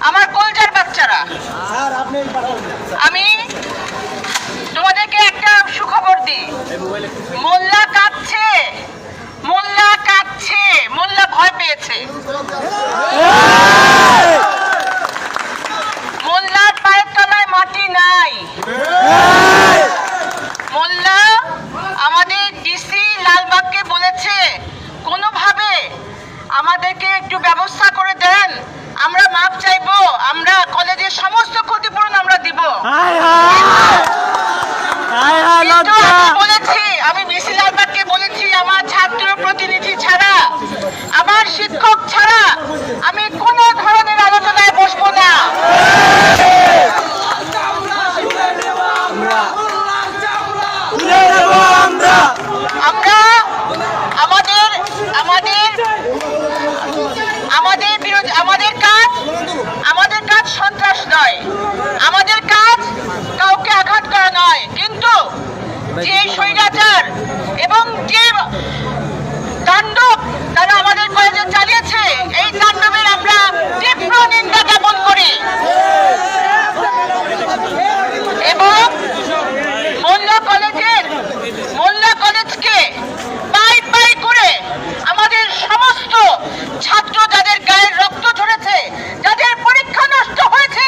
আমার কলজার বাচ্চারা, আমি তোমাদেরকে একটা সুখবর দিই। মোল্লা কাঁদছে, মোল্লা কাঁদছে, মোল্লা ভয় পেয়েছে। মোল্লার পায়ের তলায় মাটি নাই। মোল্লা আমাদের ডিসি লালবাগকে বলেছে কোনোভাবে আমাদেরকে একটু ব্যবস্থা করে দেন, আমরা মাপ চাইবো, আমরা কলেজের সমস্ত ক্ষতিপূরণ আমরা দিব। বলেছি, আমি ডিসি লালবাগকে বলেছি আমার ছাত্র প্রতিনিধি ছাড়া, আমার শিক্ষক ছাড়া আমি কোনো ধরনের আলোচনায় বসবো না। আমরা আমাদের কাজ সন্ত্রাস নয়, আমাদের কাজ কাউকে আঘাত করা নয়, কিন্তু যে স্বৈরাচার এবং যে তাণ্ডব তারা আমাদের কলেজে চালিয়েছে, এই তাণ্ডবের আমরা তীব্র নিন্দা জ্ঞাপন করি এবং মোল্লা কলেজকে পাই পাই করে আমাদের সমস্ত ছাত্র যাদের গায়ের রক্ত ঝরেছে, যাদের পরীক্ষা নষ্ট হয়েছে,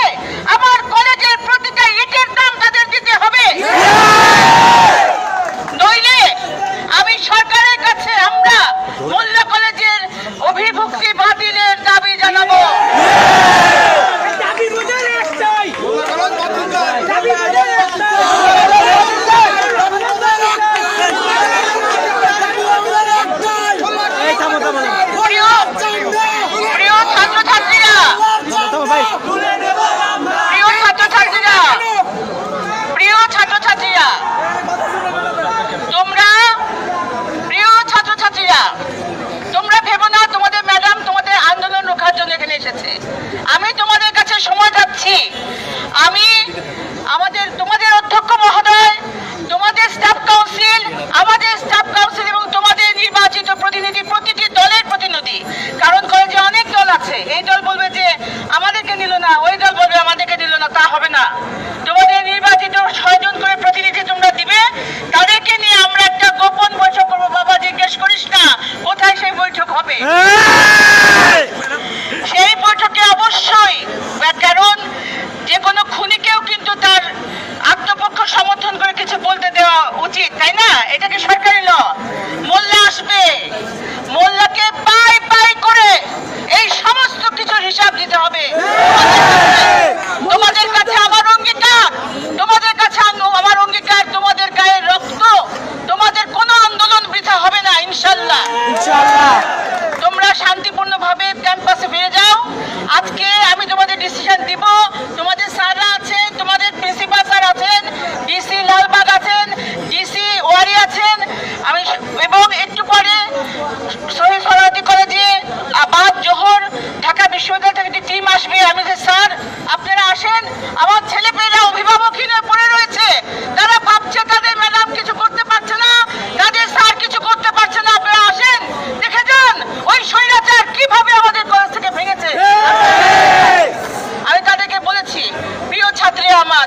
আমার কলেজের প্রতিটা ইটের দাম তাদের দিতে হবে। নইলে আমি সরকারের কাছে আমরা মোল্লা কলেজের অভিভুক্তি বাতিলের দাবি জানাবো। আমি তোমাদের কাছে সময় যাচ্ছি, আমি তোমাদের অধ্যক্ষ মহোদয়, তোমাদের স্টাফ কাউন্সিল, আমাদের স্টাফ কাউন্সিল এবং তোমাদের নির্বাচিত প্রতিনিধি, প্রতিটি দলের প্রতিনিধি, কারণ কলেজে অনেক দল আছে, এই দল বলবে যে আমাদেরকে নিল না, ওই দল বলবে আমাদেরকে দিল না, তা হবে না। তোমাদের নির্বাচিত 6 জন করে প্রতিনিধি তোমরা দিবে, তাদেরকে নিয়ে আমরা একটা গোপন বৈঠক করবো। বাবা, জিজ্ঞেস করিস না কোথায় সেই বৈঠক হবে। সেই বৈঠকে অবশ্যই, কারণ যে কোনো খুনিকেও কিন্তু তার আত্মপক্ষ সমর্থন করে কিছু বলতে দেওয়া উচিত, তাই না? এটাকে সরকারি ল। মোল্লা আসবে, মোল্লাকে পাই পাই করে এই সমস্ত কিছুর হিসাব দিতে হবে। তোমাদের কাছে আমার অঙ্গীকার, তোমাদের কাছে আমার অঙ্গীকার, তোমাদের গায়ের রক্ত, তোমাদের কোনো আন্দোলন বৃথা হবে না ইনশাল্লাহ। তোমরা শান্তিপূর্ণভাবে ক্যাম্পাসে ফিরে যাও। আজকে আমি তোমাদের ডিসিশন দিব, তোমাদের স্যাররা আছেন, তোমাদের প্রিন্সিপাল স্যার আছেন, ডিসি লালবাগ আছেন, ডিসি ওয়ারি আছেন, আমি এবং একটু পরে শহীদ সোহরাওয়ার্দী কলেজে আবাদ জোহর ঢাকা বিশ্ববিদ্যালয় থেকে একটি টিম আসবে। আমি যে স্যার আপনারা আসেন, আমার ছেলেমেয়েরা অভিভাবকহীন হয়ে পড়ে রয়েছে, তারা ভাবছে তাদের ম্যাডাম কিছু করতে পারছে না, তাদের স্যার কিছু করতে পারছে না, আপনারা আসেন, দেখে যান ওই স্বৈরাচার কিভাবে আমাদের কলেজ থেকে ভেঙেছে। আমি তাদেরকে বলেছি, প্রিয়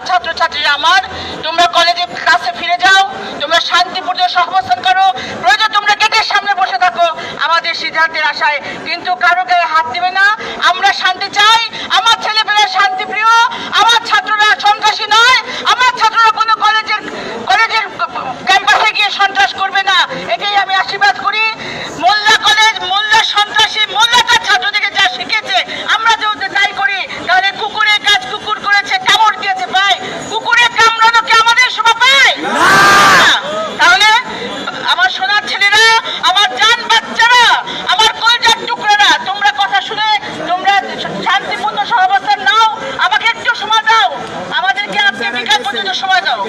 ছাত্রছাত্রীরা আমার, তোমরা কলেজের কাছে ফিরে যাও, তোমরা শান্তিপূর্ণ সহাবস্থান করো, প্রয়োজন তোমরা গেটের সামনে বসে থাকো আমাদের সিদ্ধান্তের আশায়, কিন্তু কারো গায়ে হাত দিবে না। আমরা শান্তি চাই, আমার ছেলেমেয়েরা শান্তিপ্রিয়, আমার ছাত্ররা সন্ত্রাসী নয়, আমার ছাত্ররা কোনো কলেজের ক্যাম্পাসে গিয়ে সন্ত্রাস করবে না, এটাই আমি আশীর্বাদ করি। মোল্লা কলেজ, মোল্লা সন্ত্রাসী, মোল্লা তার ছাত্রদেরকে যা শিখেছে আমরা যদি তাই করি, তাহলে কুকুরের কাজ কুকুর করেছে, কামড় দিয়েছে পায়, কুকুরের কামড়ানো কি আমাদের শোভা পায়? তাহলে আমার সোনার ছেলেরা, আমার জান বাচ্চারা, আমার কলজার টুকরারা, তোমরা কথা শুনে তোমরা শান্তিপূর্ণ সহাবস্থান নাও, আমাকে একটু সময় দাও, আমাদেরকে আজকে বিকাল পর্যন্ত সময় দাও।